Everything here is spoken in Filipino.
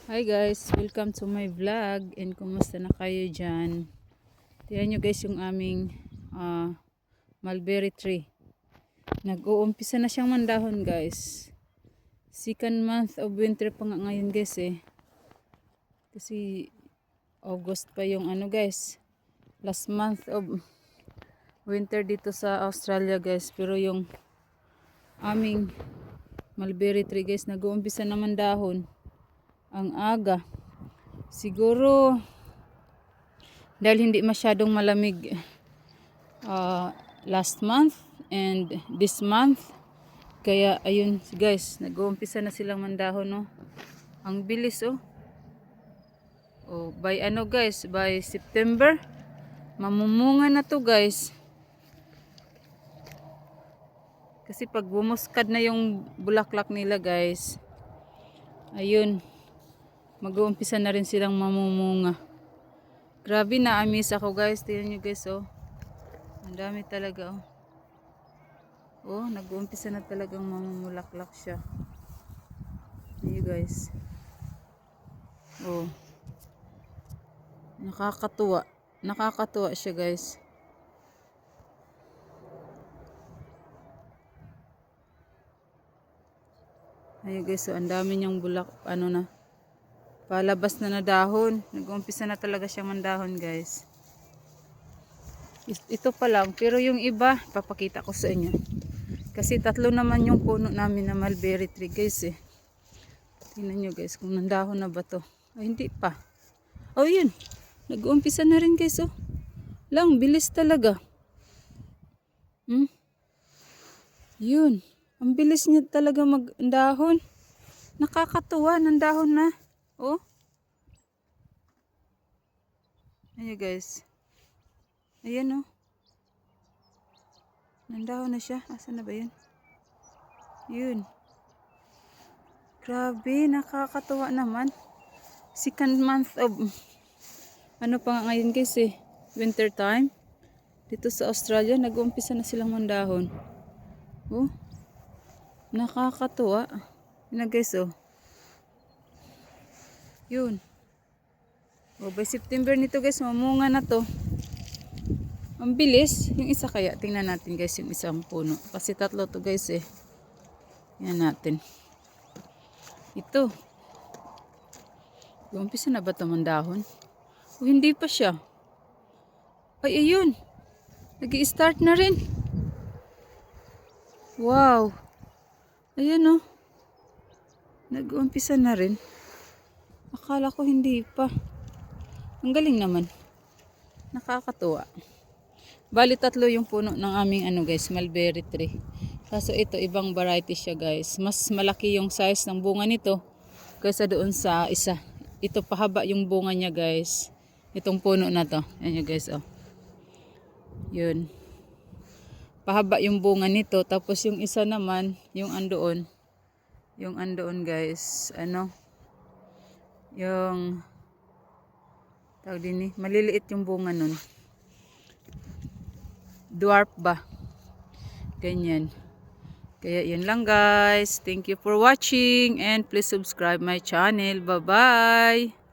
Hi guys, welcome to my vlog and kumusta na kayo dyan? Tingnan nyo guys yung aming mulberry tree. Nag-uumpisa na siyang mandahon guys. Second month of winter pa nga ngayon guys Kasi August pa yung guys. Last month of winter dito sa Australia guys. Pero yung aming mulberry tree guys, nag-uumpisa na mandahon. Ang aga. Siguro dahil hindi masyadong malamig last month and this month, kaya ayun guys, nag-uumpisa na silang mandahon, no? Ang bilis by guys, by September mamumunga na to guys. Kasi pag bumuskad na yung bulaklak nila guys, ayun, mag-uumpisa na rin silang mamumunga. Grabe, na-amaze ako guys. Tingnan nyo guys ang dami talaga nag-uumpisa na talagang mamumulaklak siya. Tingnan guys. Nakakatuwa. Nakakatuwa siya guys. Ayun guys, ang dami niyang bulak, palabas na dahon. Nag-uumpisa na talaga siyang mandahon guys. Ito pa lang, pero yung iba papakita ko sa inyo. Kasi tatlo naman yung puno namin na mulberry tree guys Tingnan nyo guys kung nandahon na ba to. Ay, hindi pa. Yun. Nag-uumpisa na rin guys Lang, bilis talaga. Yun. Ang bilis niya talaga magdahon. Nakakatuwa, nandahon na. Ayan guys. Ayan nandahon na siya. Asan na ba yun? Yun. Grabe, nakakatuwa naman. Second month of pa nga ngayon guys winter time. Dito sa Australia, nag-uumpisa na silang mandahon. Nakakatuwa. Yun guys Yun. By September nito guys, mamunga na to. Ang bilis. Yung isa kaya, tingnan natin guys yung isang puno. Kasi tatlo to guys Yan natin. Ito. Umpisa na ba ito mandahon? Hindi pa siya. Ay, ayun. Nag-i-start na rin. Wow. Ayan nag-uumpisa na rin. Akala ko hindi pa. Ang galing naman. Nakakatuwa. Bali tatlo yung puno ng aming guys, mulberry tree. Kaso ito ibang variety siya guys. Mas malaki yung size ng bunga nito kaysa doon sa isa. Ito pahaba yung bunga niya guys. Itong puno na to. Ayan guys Yun. Pahaba yung bunga nito. Tapos yung isa naman, yung andoon. Yung andoon guys. Yung tawag din maliliit yung bunga nun. Dwarf ba? Ganyan. Kaya yun lang guys. Thank you for watching and please subscribe my channel. Bye bye.